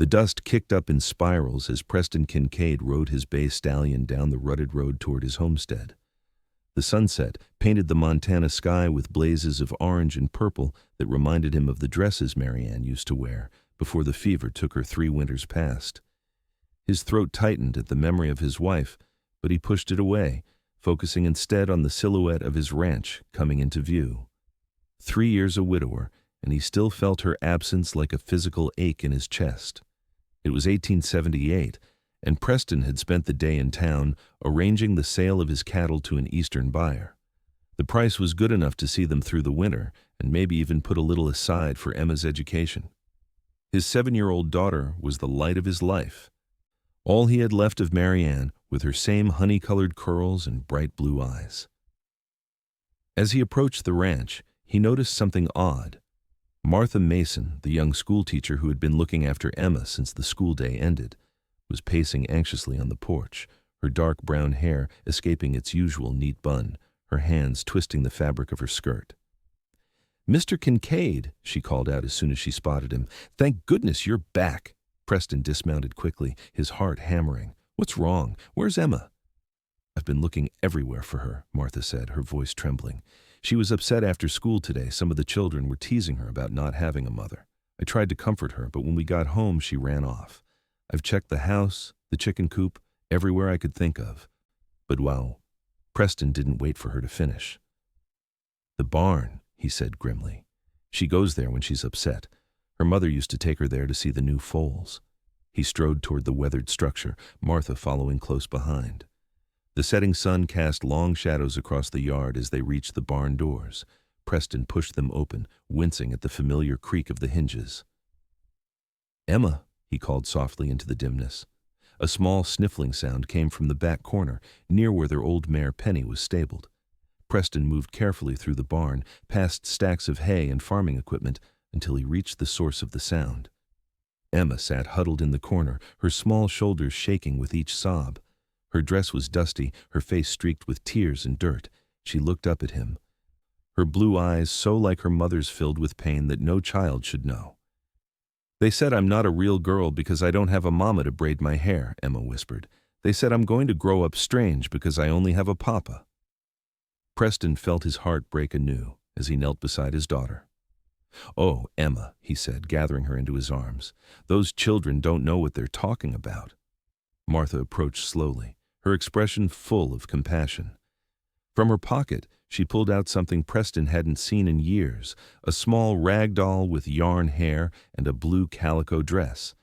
The dust kicked up in spirals as Preston Kincaid rode his bay stallion down the rutted road toward his homestead. The sunset painted the Montana sky with blazes of orange and purple that reminded him of the dresses Marianne used to wear before the fever took her 3 winters past. His throat tightened at the memory of his wife, but he pushed it away, focusing instead on the silhouette of his ranch coming into view. 3 years a widower, and he still felt her absence like a physical ache in his chest. It was 1878, and Preston had spent the day in town arranging the sale of his cattle to an Eastern buyer. The price was good enough to see them through the winter and maybe even put a little aside for Emma's education. His 7-year-old daughter was the light of his life. All he had left of Marianne with her same honey-colored curls and bright blue eyes. As he approached the ranch, he noticed something odd. Martha Mason, the young schoolteacher who had been looking after Emma since the school day ended, was pacing anxiously on the porch, her dark brown hair escaping its usual neat bun, her hands twisting the fabric of her skirt. "Mr. Kincaid," she called out as soon as she spotted him. "Thank goodness you're back." Preston dismounted quickly, his heart hammering. "What's wrong? Where's Emma?" "I've been looking everywhere for her," Martha said, her voice trembling. "She was upset after school today. Some of the children were teasing her about not having a mother. I tried to comfort her, but when we got home, she ran off. I've checked the house, the chicken coop, everywhere I could think of. But wow." Preston didn't wait for her to finish. "The barn," he said grimly. "She goes there when she's upset. Her mother used to take her there to see the new foals." He strode toward the weathered structure, Martha following close behind. The setting sun cast long shadows across the yard as they reached the barn doors. Preston pushed them open, wincing at the familiar creak of the hinges. "Emma," he called softly into the dimness. A small sniffling sound came from the back corner, near where their old mare Penny was stabled. Preston moved carefully through the barn, past stacks of hay and farming equipment, until he reached the source of the sound. Emma sat huddled in the corner, her small shoulders shaking with each sob. Her dress was dusty, her face streaked with tears and dirt. She looked up at him, her blue eyes so like her mother's filled with pain that no child should know. "They said I'm not a real girl because I don't have a mama to braid my hair," Emma whispered. "They said I'm going to grow up strange because I only have a papa." Preston felt his heart break anew as he knelt beside his daughter. "Oh, Emma," he said, gathering her into his arms. "Those children don't know what they're talking about." Martha approached slowly, her expression full of compassion. From her pocket, she pulled out something Preston hadn't seen in years, a small rag doll with yarn hair and a blue calico dress.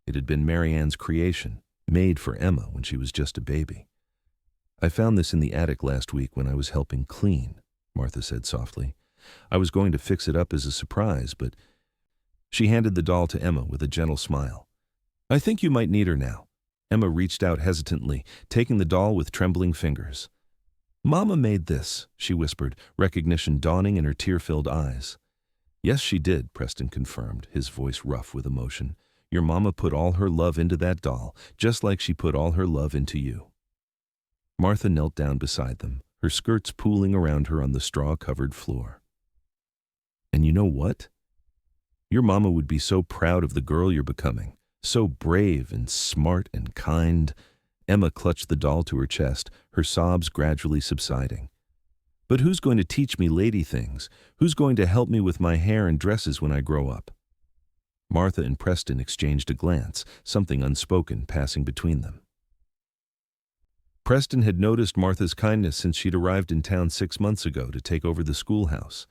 It had been Marianne's creation, made for Emma when she was just a baby. "I found this in the attic last week when I was helping clean," Martha said softly. "I was going to fix it up as a surprise, but—" She handed the doll to Emma with a gentle smile. "I think you might need her now." Emma reached out hesitantly, taking the doll with trembling fingers. "Mama made this," she whispered, recognition dawning in her tear-filled eyes. "Yes, she did," Preston confirmed, his voice rough with emotion. "Your mama put all her love into that doll, just like she put all her love into you." Martha knelt down beside them, her skirts pooling around her on the straw-covered floor. "And you know what? Your mama would be so proud of the girl you're becoming. So brave and smart and kind." Emma clutched the doll to her chest, her sobs gradually subsiding. "But who's going to teach me lady things? Who's going to help me with my hair and dresses when I grow up?" Martha and Preston exchanged a glance, something unspoken passing between them. Preston had noticed Martha's kindness since she'd arrived in town 6 months ago to take over the schoolhouse.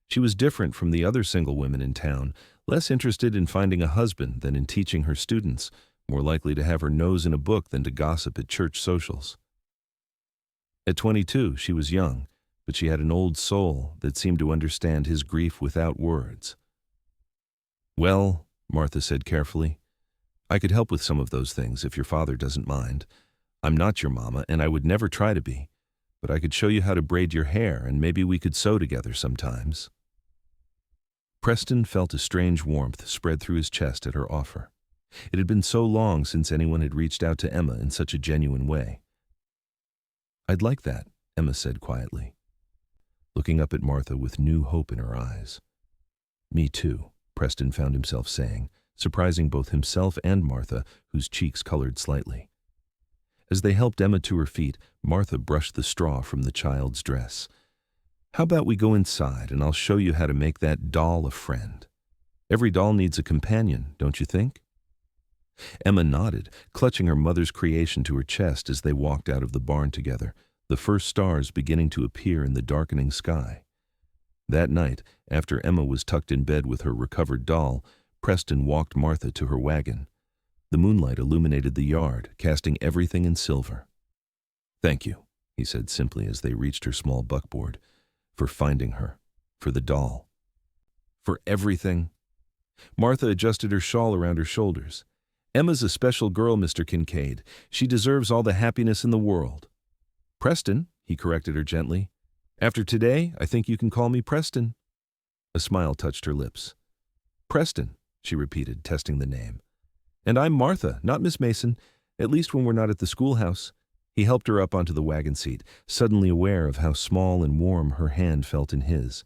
She was different from the other single women in town, less interested in finding a husband than in teaching her students, more likely to have her nose in a book than to gossip at church socials. At 22, she was young, but she had an old soul that seemed to understand his grief without words. "Well," Martha said carefully, "I could help with some of those things if your father doesn't mind. I'm not your mama, and I would never try to be, but I could show you how to braid your hair, and maybe we could sew together sometimes." Preston felt a strange warmth spread through his chest at her offer. It had been so long since anyone had reached out to Emma in such a genuine way. "I'd like that," Emma said quietly, looking up at Martha with new hope in her eyes. "Me too," Preston found himself saying, surprising both himself and Martha, whose cheeks colored slightly. As they helped Emma to her feet, Martha brushed the straw from the child's dress. "How about we go inside and I'll show you how to make that doll a friend? Every doll needs a companion, don't you think?" Emma nodded, clutching her mother's creation to her chest as they walked out of the barn together, the first stars beginning to appear in the darkening sky. That night, after Emma was tucked in bed with her recovered doll, Preston walked Martha to her wagon. The moonlight illuminated the yard, casting everything in silver. "Thank you," he said simply as they reached her small buckboard, "for finding her, for the doll, for everything." Martha adjusted her shawl around her shoulders. "Emma's a special girl, Mr. Kincaid. She deserves all the happiness in the world." "Preston," he corrected her gently. "After today, I think you can call me Preston." A smile touched her lips. "Preston," she repeated, testing the name. "And I'm Martha, not Miss Mason, at least when we're not at the schoolhouse." He helped her up onto the wagon seat, suddenly aware of how small and warm her hand felt in his.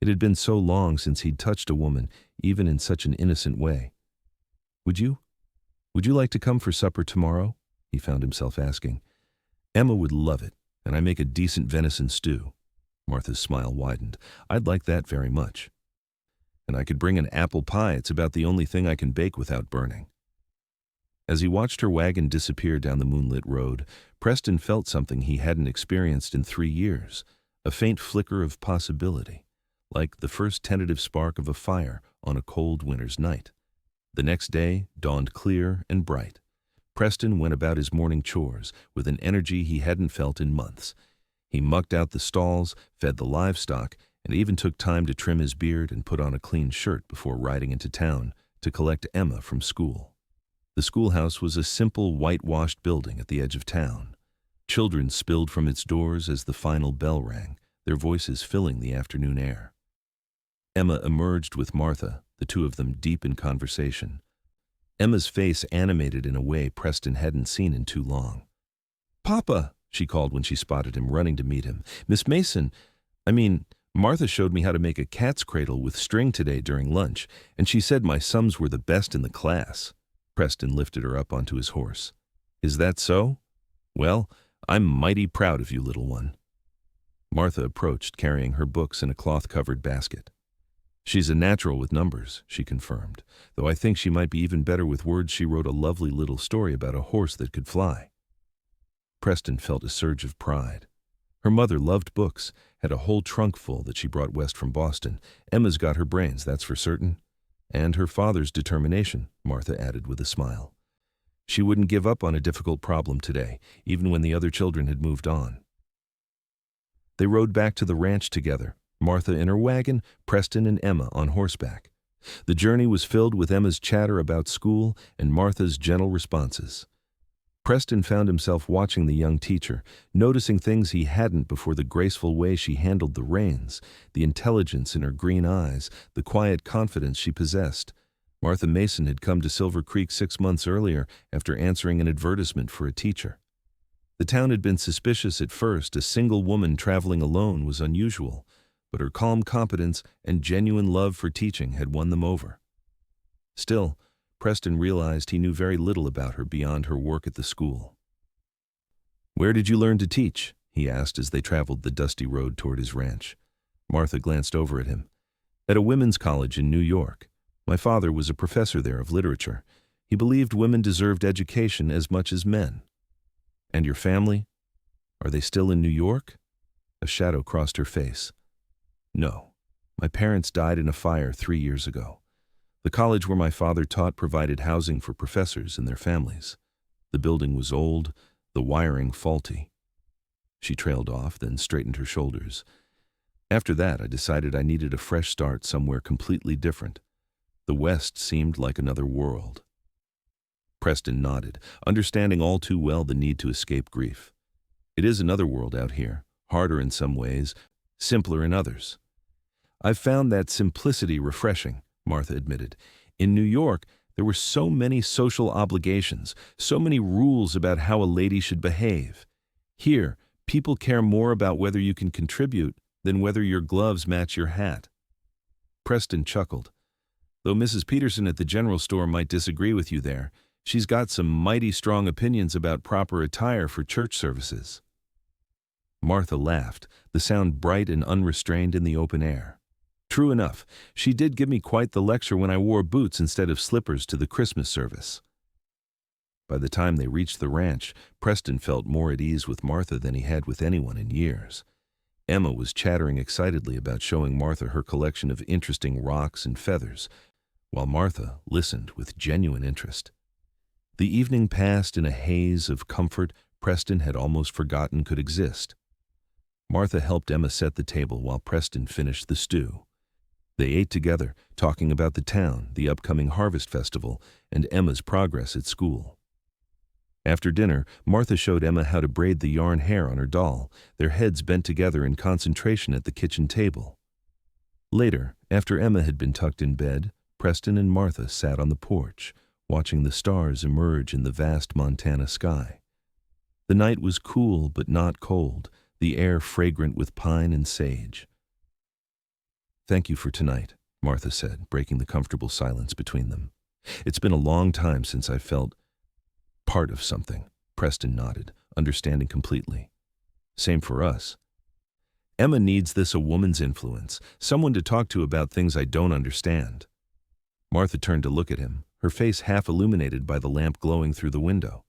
It had been so long since he'd touched a woman, even in such an innocent way. Would you like to come for supper tomorrow?" he found himself asking. "Emma would love it, and I make a decent venison stew." Martha's smile widened. "I'd like that very much. And I could bring an apple pie. It's about the only thing I can bake without burning." As he watched her wagon disappear down the moonlit road, Preston felt something he hadn't experienced in 3 years, a faint flicker of possibility, like the first tentative spark of a fire on a cold winter's night. The next day dawned clear and bright. Preston went about his morning chores with an energy he hadn't felt in months. He mucked out the stalls, fed the livestock, and even took time to trim his beard and put on a clean shirt before riding into town to collect Emma from school. The schoolhouse was a simple, whitewashed building at the edge of town. Children spilled from its doors as the final bell rang, their voices filling the afternoon air. Emma emerged with Martha, the two of them deep in conversation. Emma's face animated in a way Preston hadn't seen in too long. "Papa," she called when she spotted him running to meet him. "Miss Mason, Martha showed me how to make a cat's cradle with string today during lunch, and she said my sums were the best in the class." Preston lifted her up onto his horse. "Is that so? Well, I'm mighty proud of you, little one." Martha approached, carrying her books in a cloth-covered basket. "She's a natural with numbers," she confirmed, "though I think she might be even better with words. She wrote a lovely little story about a horse that could fly." Preston felt a surge of pride. Her mother loved books, had a whole trunk full that she brought west from Boston. Emma's got her brains, that's for certain. And her father's determination, Martha added with a smile. She wouldn't give up on a difficult problem today, even when the other children had moved on. They rode back to the ranch together, Martha in her wagon, Preston and Emma on horseback. The journey was filled with Emma's chatter about school and Martha's gentle responses. Preston found himself watching the young teacher, noticing things he hadn't before: the graceful way she handled the reins, the intelligence in her green eyes, the quiet confidence she possessed. Martha Mason had come to Silver Creek 6 months earlier after answering an advertisement for a teacher. The town had been suspicious at first. A single woman traveling alone was unusual, but her calm competence and genuine love for teaching had won them over. Still, Preston realized he knew very little about her beyond her work at the school. "Where did you learn to teach?" he asked as they traveled the dusty road toward his ranch. Martha glanced over at him. "At a women's college in New York. My father was a professor there of literature. He believed women deserved education as much as men." "And your family? Are they still in New York?" A shadow crossed her face. "No. My parents died in a fire 3 years ago. The college where my father taught provided housing for professors and their families. The building was old, the wiring faulty." She trailed off, then straightened her shoulders. "After that, I decided I needed a fresh start somewhere completely different. The West seemed like another world." Preston nodded, understanding all too well the need to escape grief. "It is another world out here, harder in some ways, simpler in others." "I've found that simplicity refreshing," Martha admitted. "In New York, there were so many social obligations, so many rules about how a lady should behave. Here, people care more about whether you can contribute than whether your gloves match your hat." Preston chuckled. Though Mrs. Peterson at the general store might disagree with you there, she's got some mighty strong opinions about proper attire for church services." Martha laughed, the sound bright and unrestrained in the open air. "True enough, she did give me quite the lecture when I wore boots instead of slippers to the Christmas service." By the time they reached the ranch, Preston felt more at ease with Martha than he had with anyone in years. Emma was chattering excitedly about showing Martha her collection of interesting rocks and feathers, while Martha listened with genuine interest. The evening passed in a haze of comfort Preston had almost forgotten could exist. Martha helped Emma set the table while Preston finished the stew. They ate together, talking about the town, the upcoming harvest festival, and Emma's progress at school. After dinner, Martha showed Emma how to braid the yarn hair on her doll, their heads bent together in concentration at the kitchen table. Later, after Emma had been tucked in bed, Preston and Martha sat on the porch, watching the stars emerge in the vast Montana sky. The night was cool but not cold, the air fragrant with pine and sage. "Thank you for tonight," Martha said, breaking the comfortable silence between them. "It's been a long time since I felt part of something." Preston nodded, understanding completely. "Same for us. Emma needs this a woman's influence, someone to talk to about things I don't understand." Martha turned to look at him, her face half illuminated by the lamp glowing through the window.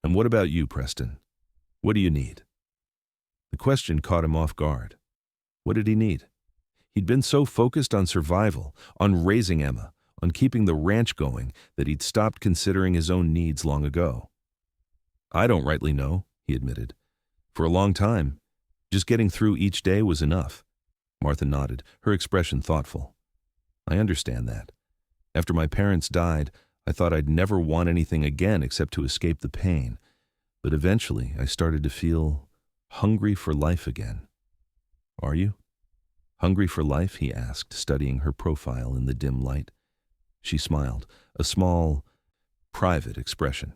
"And what about you, Preston? What do you need?" The question caught him off guard. What did he need? He'd been so focused on survival, on raising Emma, on keeping the ranch going, that he'd stopped considering his own needs long ago. "I don't rightly know," he admitted. "For a long time, just getting through each day was enough." Martha nodded, her expression thoughtful. "I understand that. After my parents died, I thought I'd never want anything again except to escape the pain. But eventually, I started to feel hungry for life again." "Are you hungry for life?" he asked, studying her profile in the dim light. She smiled, a small, private expression.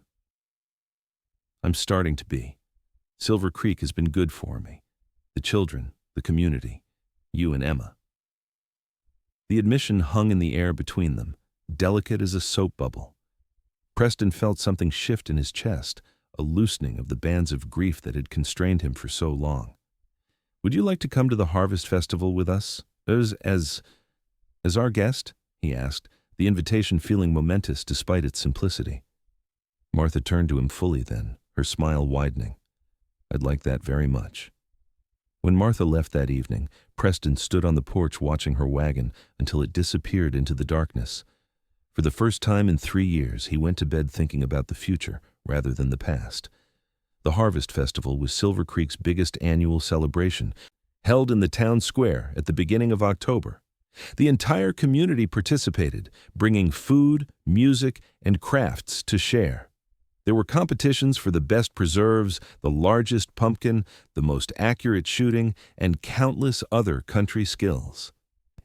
"I'm starting to be. Silver Creek has been good for me. The children, the community, you and Emma." The admission hung in the air between them, delicate as a soap bubble. Preston felt something shift in his chest, a loosening of the bands of grief that had constrained him for so long. "Would you like to come to the Harvest Festival with us? As our guest?" he asked, the invitation feeling momentous despite its simplicity. Martha turned to him fully then, her smile widening. "I'd like that very much." When Martha left that evening, Preston stood on the porch watching her wagon until it disappeared into the darkness. For the first time in 3 years, he went to bed thinking about the future rather than the past. The Harvest Festival was Silver Creek's biggest annual celebration, held in the town square at the beginning of October. The entire community participated, bringing food, music, and crafts to share. There were competitions for the best preserves, the largest pumpkin, the most accurate shooting, and countless other country skills.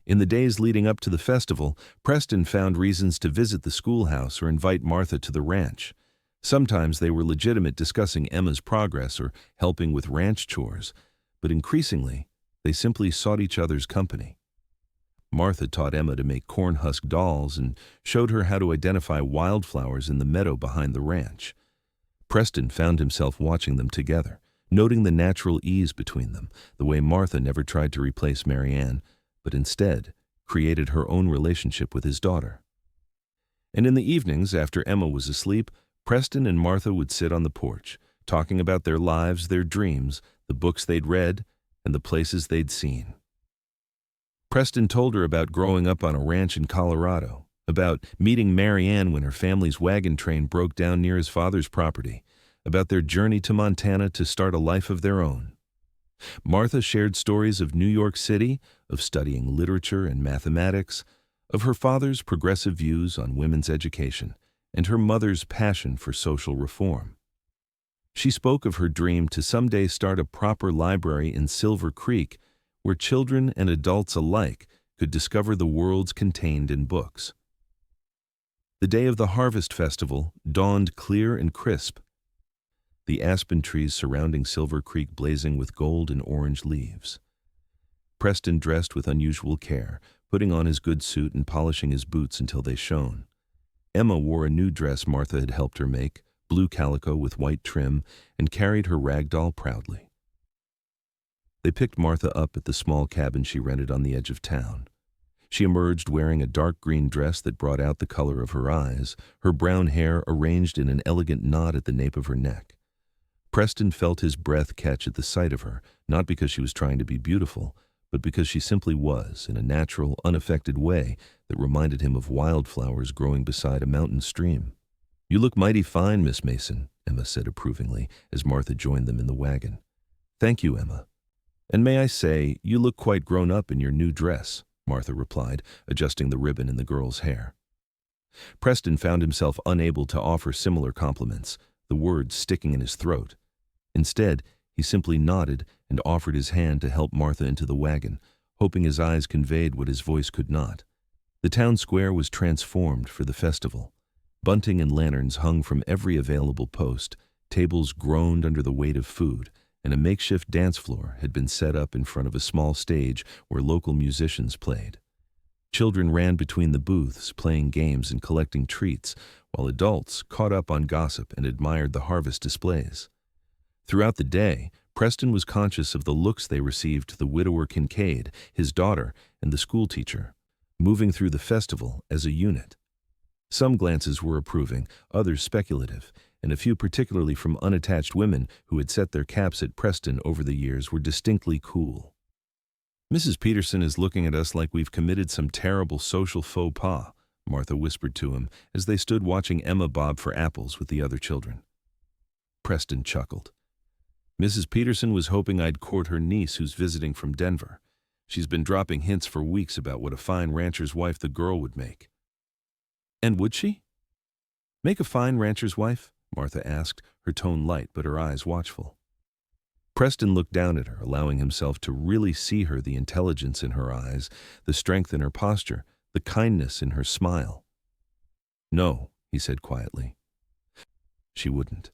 In the days leading up to the festival, Preston found reasons to visit the schoolhouse or invite Martha to the ranch. Sometimes they were legitimate, discussing Emma's progress or helping with ranch chores, but increasingly, they simply sought each other's company. Martha taught Emma to make corn husk dolls and showed her how to identify wildflowers in the meadow behind the ranch. Preston found himself watching them together, noting the natural ease between them, the way Martha never tried to replace Marianne, but instead created her own relationship with his daughter. And in the evenings, after Emma was asleep, Preston and Martha would sit on the porch, talking about their lives, their dreams, the books they'd read, and the places they'd seen. Preston told her about growing up on a ranch in Colorado, about meeting Marianne when her family's wagon train broke down near his father's property, about their journey to Montana to start a life of their own. Martha shared stories of New York City, of studying literature and mathematics, of her father's progressive views on women's education, and her mother's passion for social reform. She spoke of her dream to someday start a proper library in Silver Creek where children and adults alike could discover the worlds contained in books. The day of the Harvest Festival dawned clear and crisp, the aspen trees surrounding Silver Creek blazing with gold and orange leaves. Preston dressed with unusual care, putting on his good suit and polishing his boots until they shone. Emma wore a new dress Martha had helped her make, blue calico with white trim, and carried her rag doll proudly. They picked Martha up at the small cabin she rented on the edge of town. She emerged wearing a dark green dress that brought out the color of her eyes, her brown hair arranged in an elegant knot at the nape of her neck. Preston felt his breath catch at the sight of her, not because she was trying to be beautiful, but because she simply was, in a natural, unaffected way that reminded him of wildflowers growing beside a mountain stream. "You look mighty fine, Miss Mason," Emma said approvingly as Martha joined them in the wagon. "Thank you, Emma. And may I say, you look quite grown up in your new dress," Martha replied, adjusting the ribbon in the girl's hair. Preston found himself unable to offer similar compliments, the words sticking in his throat. Instead, he simply nodded and offered his hand to help Martha into the wagon, hoping his eyes conveyed what his voice could not. The town square was transformed for the festival. Bunting and lanterns hung from every available post, tables groaned under the weight of food, and a makeshift dance floor had been set up in front of a small stage where local musicians played. Children ran between the booths, playing games and collecting treats, while adults caught up on gossip and admired the harvest displays. Throughout the day, Preston was conscious of the looks they received the widower Kincaid, his daughter, and the schoolteacher, moving through the festival as a unit. Some glances were approving, others speculative, and a few particularly from unattached women who had set their caps at Preston over the years were distinctly cool. "Mrs. Peterson is looking at us like we've committed some terrible social faux pas," Martha whispered to him as they stood watching Emma bob for apples with the other children. Preston chuckled. "Mrs. Peterson was hoping I'd court her niece who's visiting from Denver. She's been dropping hints for weeks about what a fine rancher's wife the girl would make." "And would she? Make a fine rancher's wife?" Martha asked, her tone light but her eyes watchful. Preston looked down at her, allowing himself to really see her, the intelligence in her eyes, the strength in her posture, the kindness in her smile. "No," he said quietly. "She wouldn't.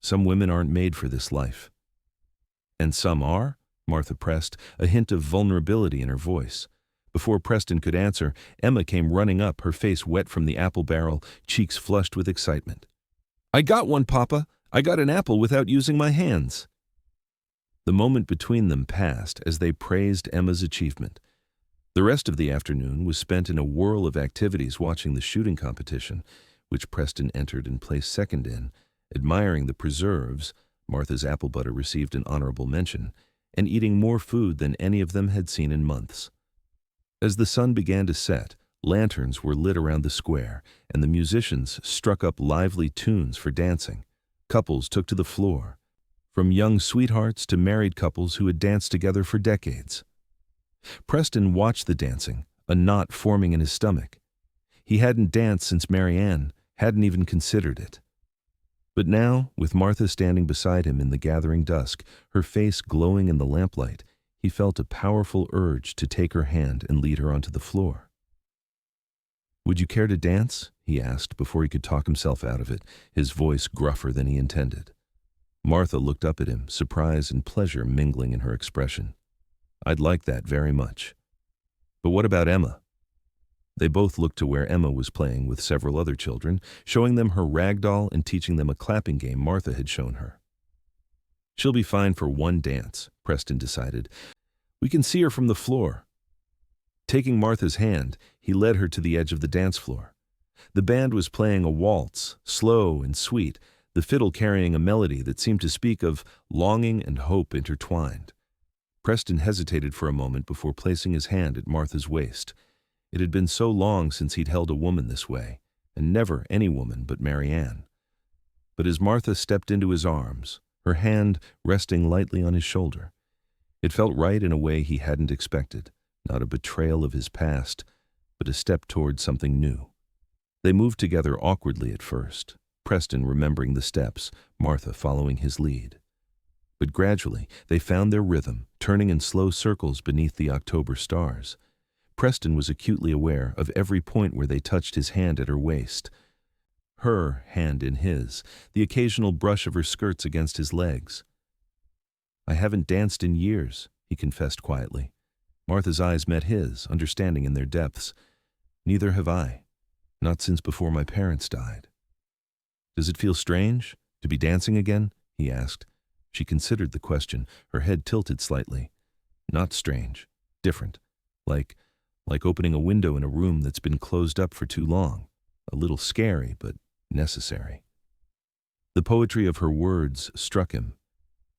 Some women aren't made for this life." "And some are?" Martha pressed, a hint of vulnerability in her voice. Before Preston could answer, Emma came running up, her face wet from the apple barrel, cheeks flushed with excitement. "I got one, Papa! I got an apple without using my hands!" The moment between them passed as they praised Emma's achievement. The rest of the afternoon was spent in a whirl of activities watching the shooting competition, which Preston entered and placed second in, admiring the preserves, Martha's apple butter received an honorable mention, and eating more food than any of them had seen in months. As the sun began to set, lanterns were lit around the square, and the musicians struck up lively tunes for dancing. Couples took to the floor, from young sweethearts to married couples who had danced together for decades. Preston watched the dancing, a knot forming in his stomach. He hadn't danced since Marianne, hadn't even considered it. But now, with Martha standing beside him in the gathering dusk, her face glowing in the lamplight, he felt a powerful urge to take her hand and lead her onto the floor. "Would you care to dance?" he asked before he could talk himself out of it, his voice gruffer than he intended. Martha looked up at him, surprise and pleasure mingling in her expression. "I'd like that very much. But what about Emma?" They both looked to where Emma was playing with several other children, showing them her rag doll and teaching them a clapping game Martha had shown her. "She'll be fine for one dance," Preston decided. "We can see her from the floor." Taking Martha's hand, he led her to the edge of the dance floor. The band was playing a waltz, slow and sweet, the fiddle carrying a melody that seemed to speak of longing and hope intertwined. Preston hesitated for a moment before placing his hand at Martha's waist. It had been so long since he'd held a woman this way, and never any woman but Marianne. But as Martha stepped into his arms, her hand resting lightly on his shoulder, it felt right in a way he hadn't expected, not a betrayal of his past, but a step toward something new. They moved together awkwardly at first, Preston remembering the steps, Martha following his lead. But gradually they found their rhythm, turning in slow circles beneath the October stars. Preston was acutely aware of every point where they touched his hand at her waist, her hand in his, the occasional brush of her skirts against his legs. "I haven't danced in years," he confessed quietly. Martha's eyes met his, understanding in their depths. Neither have I. Not since before my parents died. Does it feel strange to be dancing again? He asked. She considered the question, her head tilted slightly. Not strange. Different. Like opening a window in a room that's been closed up for too long. A little scary, but necessary. The poetry of her words struck him.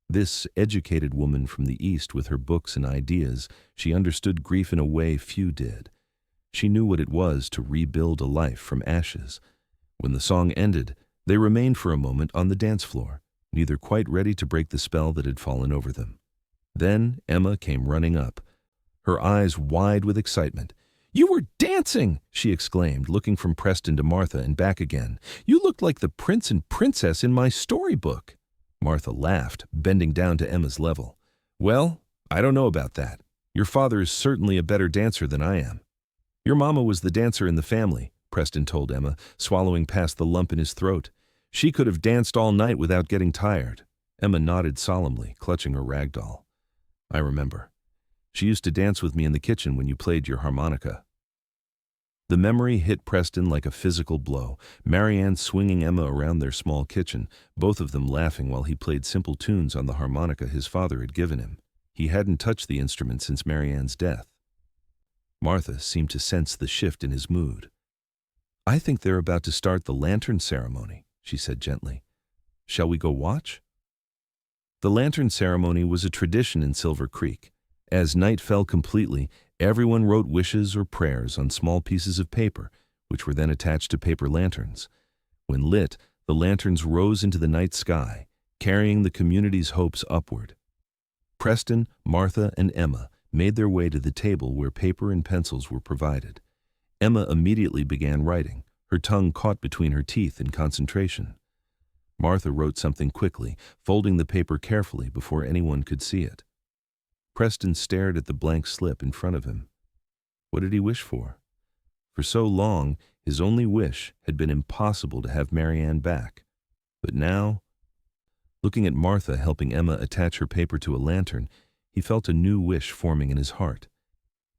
This educated woman from the East with her books and ideas, she understood grief in a way few did. She knew what it was to rebuild a life from ashes. When the song ended, they remained for a moment on the dance floor, neither quite ready to break the spell that had fallen over them. Then Emma came running up, her eyes wide with excitement. "You were dancing!" she exclaimed, looking from Preston to Martha and back again. "You looked like the prince and princess in my storybook." Martha laughed, bending down to Emma's level. "Well, I don't know about that. Your father is certainly a better dancer than I am." "Your mama was the dancer in the family," Preston told Emma, swallowing past the lump in his throat. "She could have danced all night without getting tired." Emma nodded solemnly, clutching her rag doll. "I remember. She used to dance with me in the kitchen when you played your harmonica." The memory hit Preston like a physical blow, Marianne swinging Emma around their small kitchen, both of them laughing while he played simple tunes on the harmonica his father had given him. He hadn't touched the instrument since Marianne's death. Martha seemed to sense the shift in his mood. "I think they're about to start the lantern ceremony," she said gently. "Shall we go watch?" The lantern ceremony was a tradition in Silver Creek. As night fell completely, everyone wrote wishes or prayers on small pieces of paper, which were then attached to paper lanterns. When lit, the lanterns rose into the night sky, carrying the community's hopes upward. Preston, Martha, and Emma made their way to the table where paper and pencils were provided. Emma immediately began writing, her tongue caught between her teeth in concentration. Martha wrote something quickly, folding the paper carefully before anyone could see it. Preston stared at the blank slip in front of him. What did he wish for? For so long, his only wish had been impossible to have Marianne back. But now, looking at Martha helping Emma attach her paper to a lantern, he felt a new wish forming in his heart.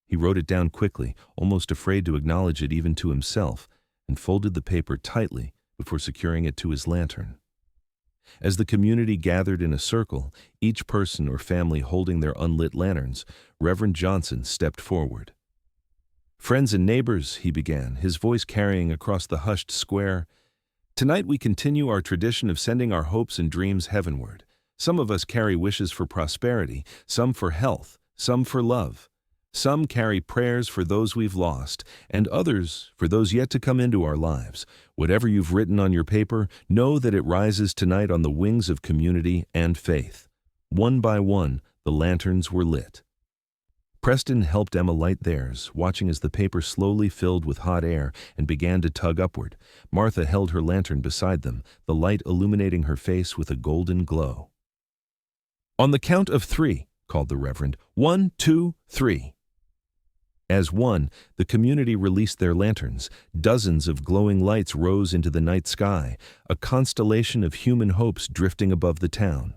He wrote it down quickly, almost afraid to acknowledge it even to himself, and folded the paper tightly before securing it to his lantern. As the community gathered in a circle, each person or family holding their unlit lanterns, Reverend Johnson stepped forward. "Friends and neighbors," he began, his voice carrying across the hushed square, "tonight we continue our tradition of sending our hopes and dreams heavenward. Some of us carry wishes for prosperity, some for health, some for love. Some carry prayers for those we've lost, and others for those yet to come into our lives. Whatever you've written on your paper, know that it rises tonight on the wings of community and faith." One by one, the lanterns were lit. Preston helped Emma light theirs, watching as the paper slowly filled with hot air and began to tug upward. Martha held her lantern beside them, the light illuminating her face with a golden glow. "On the count of 3, called the Reverend. 1, 2, 3. As one, the community released their lanterns. Dozens of glowing lights rose into the night sky, a constellation of human hopes drifting above the town.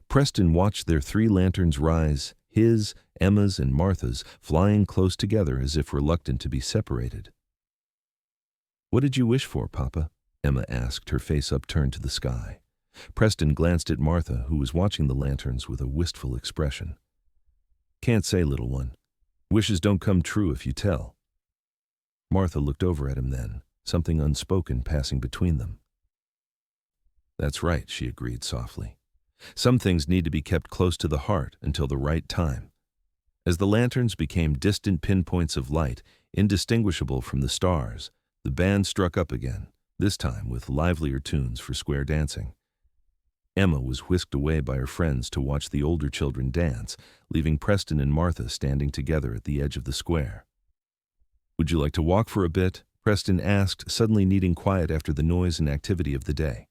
Preston watched their 3 lanterns rise, his, Emma's, and Martha's, flying close together as if reluctant to be separated. "What did you wish for, Papa?" Emma asked, her face upturned to the sky. Preston glanced at Martha, who was watching the lanterns with a wistful expression. "Can't say, little one. Wishes don't come true if you tell." Martha looked over at him then, something unspoken passing between them. "That's right," she agreed softly. "Some things need to be kept close to the heart until the right time." As the lanterns became distant pinpoints of light, indistinguishable from the stars, the band struck up again, this time with livelier tunes for square dancing. Emma was whisked away by her friends to watch the older children dance, leaving Preston and Martha standing together at the edge of the square. "Would you like to walk for a bit?" Preston asked, suddenly needing quiet after the noise and activity of the day.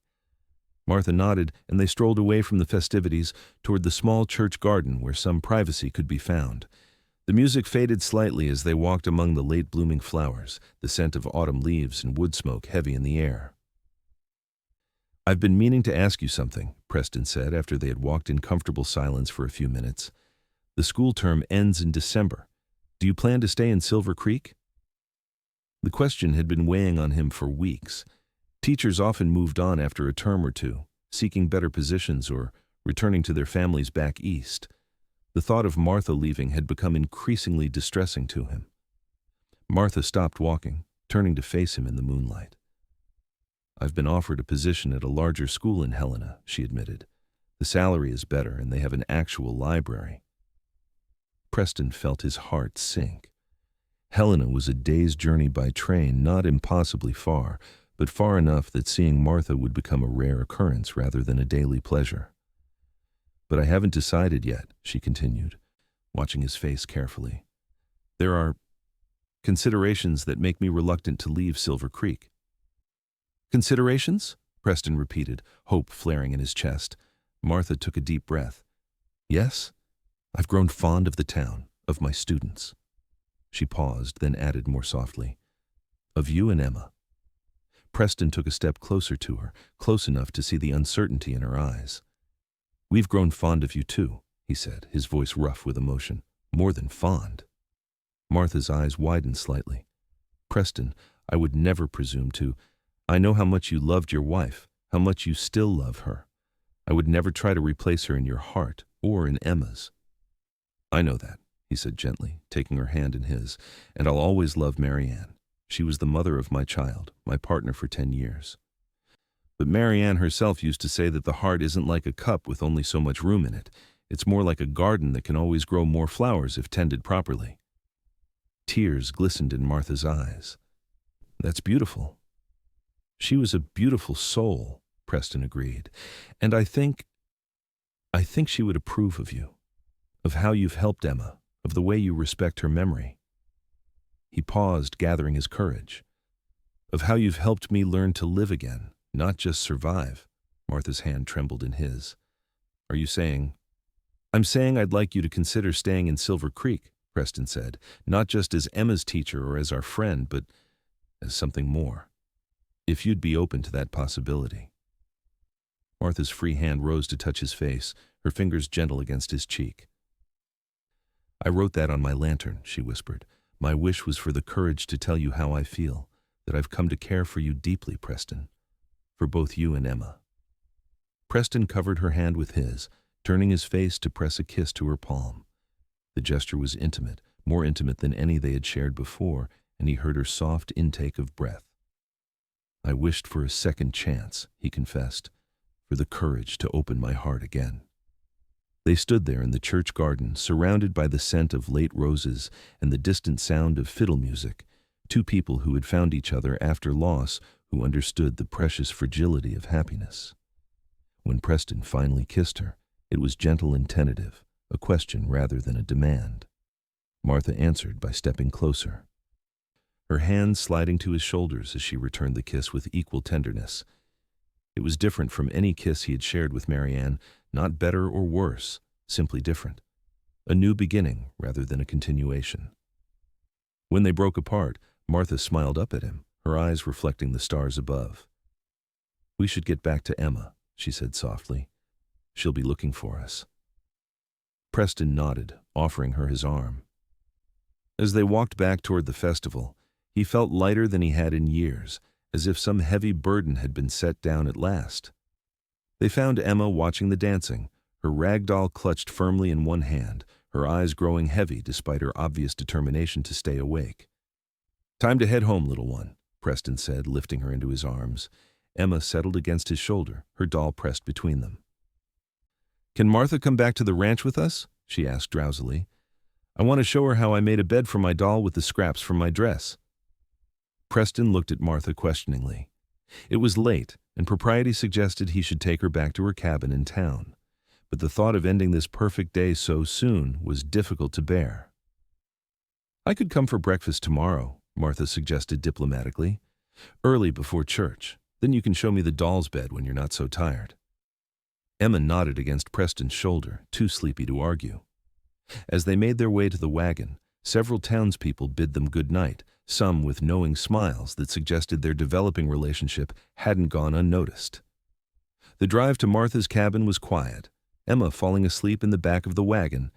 Martha nodded, and they strolled away from the festivities toward the small church garden where some privacy could be found. The music faded slightly as they walked among the late-blooming flowers, the scent of autumn leaves and wood smoke heavy in the air. "I've been meaning to ask you something," Preston said after they had walked in comfortable silence for a few minutes. The school term ends in December. Do you plan to stay in Silver Creek? The question had been weighing on him for weeks. Teachers often moved on after a term or two, seeking better positions or returning to their families back east. The thought of Martha leaving had become increasingly distressing to him. Martha stopped walking, turning to face him in the moonlight. I've been offered a position at a larger school in Helena, she admitted. The salary is better and they have an actual library. Preston felt his heart sink. Helena was a day's journey by train, not impossibly far, but far enough that seeing Martha would become a rare occurrence rather than a daily pleasure. But I haven't decided yet, she continued, watching his face carefully. There are considerations that make me reluctant to leave Silver Creek. Considerations? Preston repeated, hope flaring in his chest. Martha took a deep breath. Yes, I've grown fond of the town, of my students. She paused, then added more softly, of you and Emma. Preston took a step closer to her, close enough to see the uncertainty in her eyes. We've grown fond of you too, he said, his voice rough with emotion. More than fond. Martha's eyes widened slightly. Preston, I would never presume to. I know how much you loved your wife, how much you still love her. I would never try to replace her in your heart or in Emma's. I know that, he said gently, taking her hand in his, and I'll always love Marianne. She was the mother of my child, my partner for 10 years. But Marianne herself used to say that the heart isn't like a cup with only so much room in it. It's more like a garden that can always grow more flowers if tended properly. Tears glistened in Martha's eyes. That's beautiful. She was a beautiful soul, Preston agreed, and I think she would approve of you, of how you've helped Emma, of the way you respect her memory. He paused, gathering his courage. Of how you've helped me learn to live again, not just survive. Martha's hand trembled in his. Are you saying? I'm saying I'd like you to consider staying in Silver Creek, Preston said, not just as Emma's teacher or as our friend, but as something more. If you'd be open to that possibility. Martha's free hand rose to touch his face, her fingers gentle against his cheek. I wrote that on my lantern, she whispered. My wish was for the courage to tell you how I feel, that I've come to care for you deeply, Preston, for both you and Emma. Preston covered her hand with his, turning his face to press a kiss to her palm. The gesture was intimate, more intimate than any they had shared before, and he heard her soft intake of breath. I wished for a second chance, he confessed, for the courage to open my heart again. They stood there in the church garden, surrounded by the scent of late roses and the distant sound of fiddle music, two people who had found each other after loss, who understood the precious fragility of happiness. When Preston finally kissed her, it was gentle and tentative, a question rather than a demand. Martha answered by stepping closer, her hands sliding to his shoulders as she returned the kiss with equal tenderness. It was different from any kiss he had shared with Marianne, not better or worse, simply different. A new beginning rather than a continuation. When they broke apart, Martha smiled up at him, her eyes reflecting the stars above. We should get back to Emma, she said softly. She'll be looking for us. Preston nodded, offering her his arm. As they walked back toward the festival, he felt lighter than he had in years, as if some heavy burden had been set down at last. They found Emma watching the dancing, her rag doll clutched firmly in one hand, her eyes growing heavy despite her obvious determination to stay awake. Time to head home, little one, Preston said, lifting her into his arms. Emma settled against his shoulder, her doll pressed between them. Can Martha come back to the ranch with us? She asked drowsily. I want to show her how I made a bed for my doll with the scraps from my dress. Preston looked at Martha questioningly. It was late, and propriety suggested he should take her back to her cabin in town. But the thought of ending this perfect day so soon was difficult to bear. I could come for breakfast tomorrow, Martha suggested diplomatically. Early before church. Then you can show me the doll's bed when you're not so tired. Emma nodded against Preston's shoulder, too sleepy to argue. As they made their way to the wagon, several townspeople bid them good night, some with knowing smiles that suggested their developing relationship hadn't gone unnoticed. The drive to Martha's cabin was quiet, Emma falling asleep in the back of the wagon,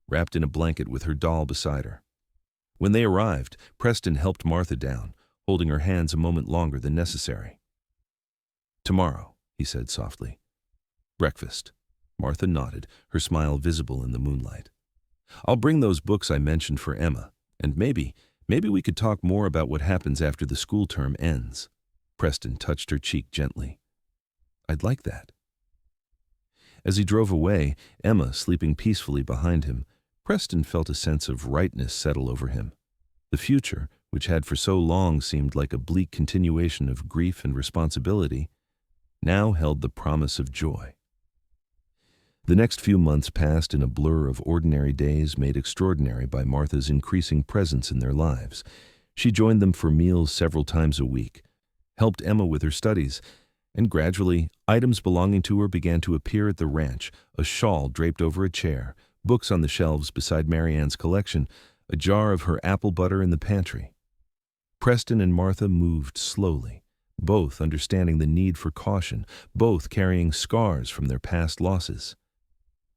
wrapped in a blanket with her doll beside her. When they arrived, Preston helped Martha down, holding her hands a moment longer than necessary. "Tomorrow," he said softly. "Breakfast." Martha nodded, her smile visible in the moonlight. "I'll bring those books I mentioned for Emma, and maybe we could talk more about what happens after the school term ends." Preston touched her cheek gently. "I'd like that." As he drove away, Emma sleeping peacefully behind him, Preston felt a sense of rightness settle over him. The future, which had for so long seemed like a bleak continuation of grief and responsibility, now held the promise of joy. The next few months passed in a blur of ordinary days made extraordinary by Martha's increasing presence in their lives. She joined them for meals several times a week, helped Emma with her studies, and gradually, items belonging to her began to appear at the ranch, a shawl draped over a chair, books on the shelves beside Marianne's collection, a jar of her apple butter in the pantry. Preston and Martha moved slowly, both understanding the need for caution, both carrying scars from their past losses.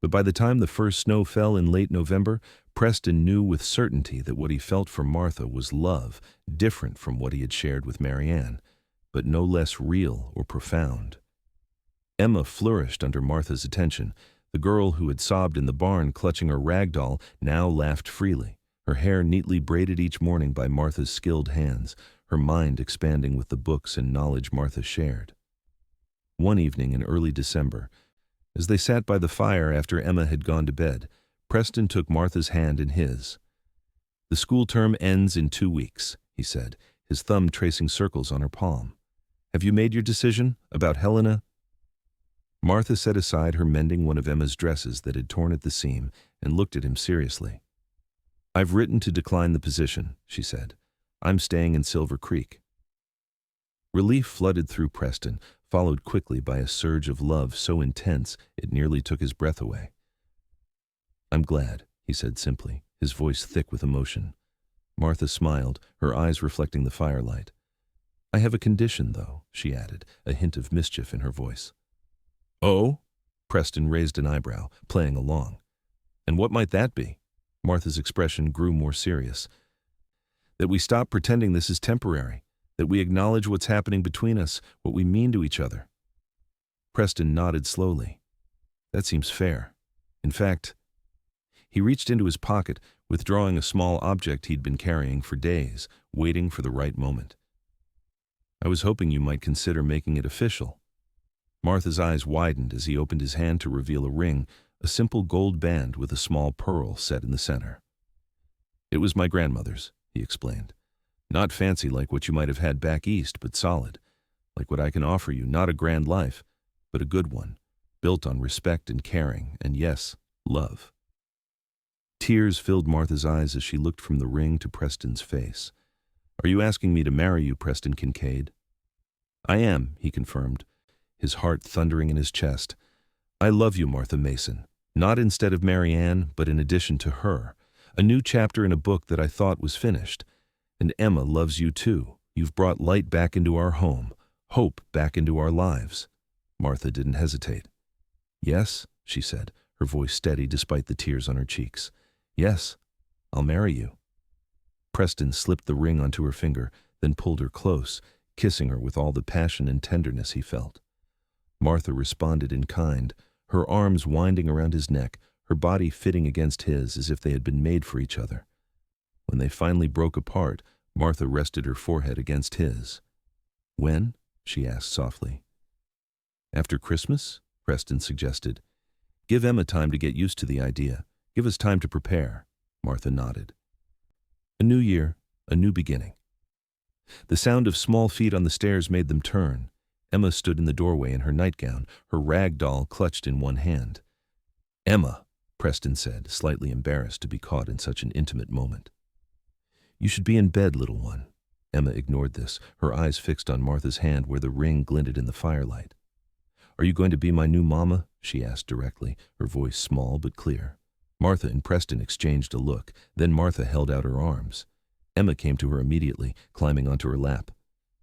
But by the time the first snow fell in late November, Preston knew with certainty that what he felt for Martha was love, different from what he had shared with Marianne, but no less real or profound. Emma flourished under Martha's attention. The girl who had sobbed in the barn clutching her rag doll now laughed freely, her hair neatly braided each morning by Martha's skilled hands, her mind expanding with the books and knowledge Martha shared. One evening in early December, as they sat by the fire after Emma had gone to bed, Preston took Martha's hand in his. "The school term ends in 2 weeks," he said, his thumb tracing circles on her palm. "Have you made your decision about Helena?" Martha set aside her mending one of Emma's dresses that had torn at the seam and looked at him seriously. "I've written to decline the position," she said. "I'm staying in Silver Creek." Relief flooded through Preston, followed quickly by a surge of love so intense it nearly took his breath away. "I'm glad," he said simply, his voice thick with emotion. Martha smiled, her eyes reflecting the firelight. "I have a condition, though," she added, a hint of mischief in her voice. "Oh?" Preston raised an eyebrow, playing along. "And what might that be?" Martha's expression grew more serious. "That we stop pretending this is temporary, that we acknowledge what's happening between us, what we mean to each other." Preston nodded slowly. "That seems fair. In fact," he reached into his pocket, withdrawing a small object he'd been carrying for days, waiting for the right moment. "I was hoping you might consider making it official." Martha's eyes widened as he opened his hand to reveal a ring, a simple gold band with a small pearl set in the center. "It was my grandmother's," he explained. "Not fancy like what you might have had back east, but solid. Like what I can offer you, not a grand life, but a good one, built on respect and caring, and yes, love." Tears filled Martha's eyes as she looked from the ring to Preston's face. "Are you asking me to marry you, Preston Kincaid?" "I am," he confirmed, his heart thundering in his chest. "I love you, Martha Mason, not instead of Marianne, but in addition to her, a new chapter in a book that I thought was finished. And Emma loves you too. You've brought light back into our home, hope back into our lives." Martha didn't hesitate. "Yes," she said, her voice steady despite the tears on her cheeks. "Yes, I'll marry you." Preston slipped the ring onto her finger, then pulled her close, kissing her with all the passion and tenderness he felt. Martha responded in kind, her arms winding around his neck, her body fitting against his as if they had been made for each other. When they finally broke apart, Martha rested her forehead against his. "When?" she asked softly. "After Christmas?" Preston suggested. "Give Emma time to get used to the idea. Give us time to prepare." Martha nodded. "A new year, a new beginning." The sound of small feet on the stairs made them turn. Emma stood in the doorway in her nightgown, her rag doll clutched in one hand. "Emma," Preston said, slightly embarrassed to be caught in such an intimate moment. "You should be in bed, little one." Emma ignored this, her eyes fixed on Martha's hand where the ring glinted in the firelight. "Are you going to be my new mama?" she asked directly, her voice small but clear. Martha and Preston exchanged a look, then Martha held out her arms. Emma came to her immediately, climbing onto her lap.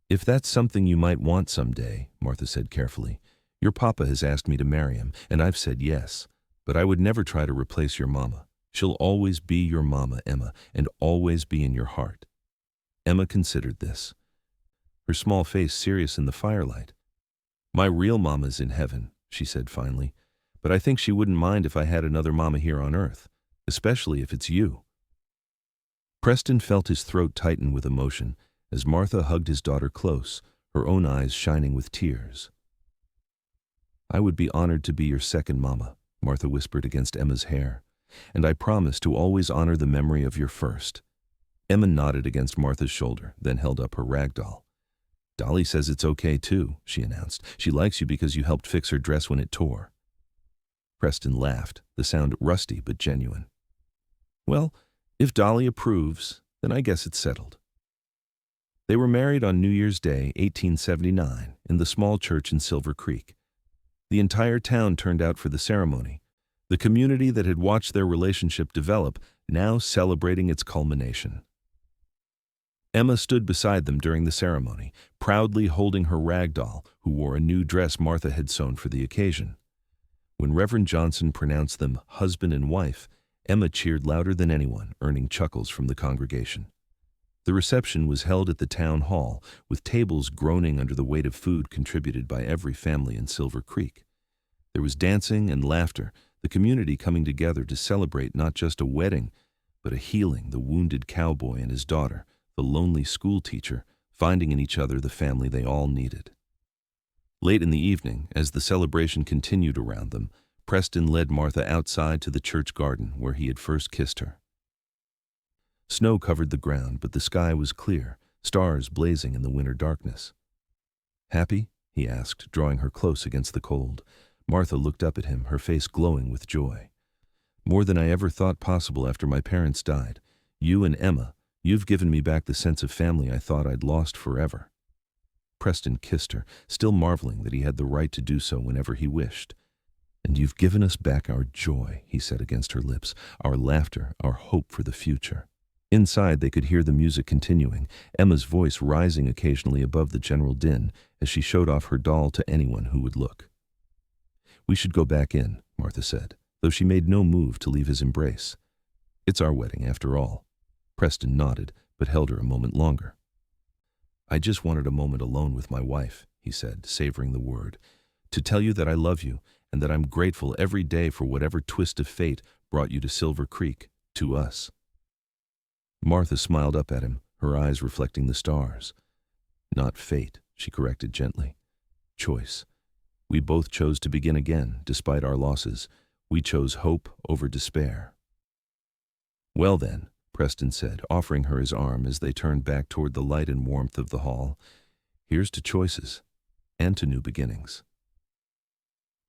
"If that's something you might want someday," Martha said carefully. "Your papa has asked me to marry him, and I've said yes, but I would never try to replace your mama. She'll always be your mama, Emma, and always be in your heart." Emma considered this, her small face serious in the firelight. "My real mama's in heaven," she said finally, "but I think she wouldn't mind if I had another mama here on earth, especially if it's you." Preston felt his throat tighten with emotion as Martha hugged his daughter close, her own eyes shining with tears. "I would be honored to be your second mama," Martha whispered against Emma's hair, "and I promise to always honor the memory of your first." Emma nodded against Martha's shoulder, then held up her rag doll. "Dolly says it's okay too," she announced. "She likes you because you helped fix her dress when it tore." Preston laughed, the sound rusty but genuine. "Well, if Dolly approves, then I guess it's settled." They were married on New Year's Day, 1879, in the small church in Silver Creek. The entire town turned out for the ceremony, the community that had watched their relationship develop now celebrating its culmination. Emma stood beside them during the ceremony, proudly holding her rag doll, who wore a new dress Martha had sewn for the occasion. When Reverend Johnson pronounced them husband and wife, Emma cheered louder than anyone, earning chuckles from the congregation. The reception was held at the town hall, with tables groaning under the weight of food contributed by every family in Silver Creek. There was dancing and laughter, the community coming together to celebrate not just a wedding, but a healing, the wounded cowboy and his daughter, the lonely schoolteacher, finding in each other the family they all needed. Late in the evening, as the celebration continued around them, Preston led Martha outside to the church garden where he had first kissed her. Snow covered the ground, but the sky was clear, stars blazing in the winter darkness. "Happy?" he asked, drawing her close against the cold. Martha looked up at him, her face glowing with joy. "More than I ever thought possible after my parents died. You and Emma, you've given me back the sense of family I thought I'd lost forever." Preston kissed her, still marveling that he had the right to do so whenever he wished. "And you've given us back our joy," he said against her lips, "our laughter, our hope for the future." Inside they could hear the music continuing, Emma's voice rising occasionally above the general din as she showed off her doll to anyone who would look. "We should go back in," Martha said, though she made no move to leave his embrace. "It's our wedding, after all." Preston nodded, but held her a moment longer. "I just wanted a moment alone with my wife," he said, savoring the word, "to tell you that I love you and that I'm grateful every day for whatever twist of fate brought you to Silver Creek, to us." Martha smiled up at him, her eyes reflecting the stars. "Not fate," she corrected gently. "Choice. We both chose to begin again, despite our losses. We chose hope over despair." "Well then," Preston said, offering her his arm as they turned back toward the light and warmth of the hall, "here's to choices, and to new beginnings."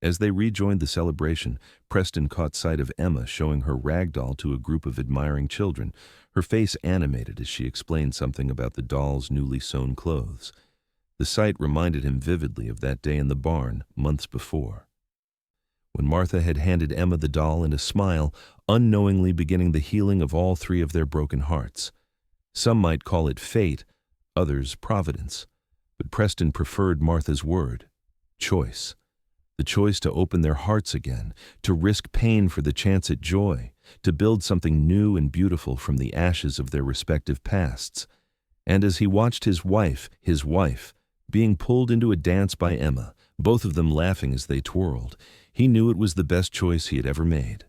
As they rejoined the celebration, Preston caught sight of Emma showing her rag doll to a group of admiring children, her face animated as she explained something about the doll's newly sewn clothes. The sight reminded him vividly of that day in the barn months before, when Martha had handed Emma the doll and a smile, unknowingly beginning the healing of all three of their broken hearts. Some might call it fate, others providence, but Preston preferred Martha's word, choice. The choice to open their hearts again, to risk pain for the chance at joy, to build something new and beautiful from the ashes of their respective pasts. And as he watched his wife, being pulled into a dance by Emma, both of them laughing as they twirled, he knew it was the best choice he had ever made.